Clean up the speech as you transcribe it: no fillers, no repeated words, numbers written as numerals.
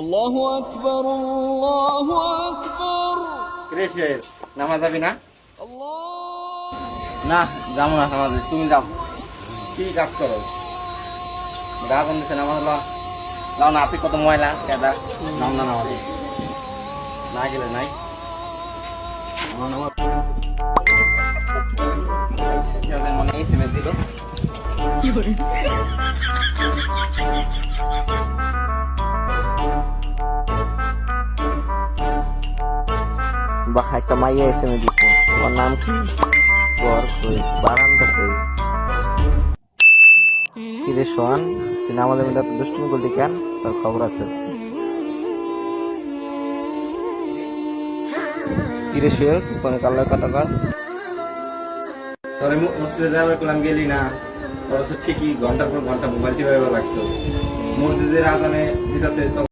আল্লাহু আকবার, আল্লাহু আকবার। রে ফের নামাজ যাবি না? আল্লাহ। না যাবো না নামাজে, তুমি যাও। কি কাজ করো? রাজন দিচ্ছে নামাজ লাও না, হাতে কত ময়লা কেদা, নাম না নামাজে না গেলে নাই। মনে এই সিমেন্ট দিল বা একটা মাইয়া এসএমএ দিছে, তোমার নাম কি? ঘর কই, বারান্দা কই? কিরে সোহান, তুই আমাদের মধ্যে এত দুষ্টুমি করলি কেন? তোর খবর আছে আজকে? কিরে সোহেল, তুই ফোনে কার কথা কাজ? তোর মসজিদে যাবার করলাম, গেলি না? তোর ঠিকই ঘন্টার পর ঘন্টা মোবাইল টিপে লাগছে। মসজিদের আজানে দিতেছে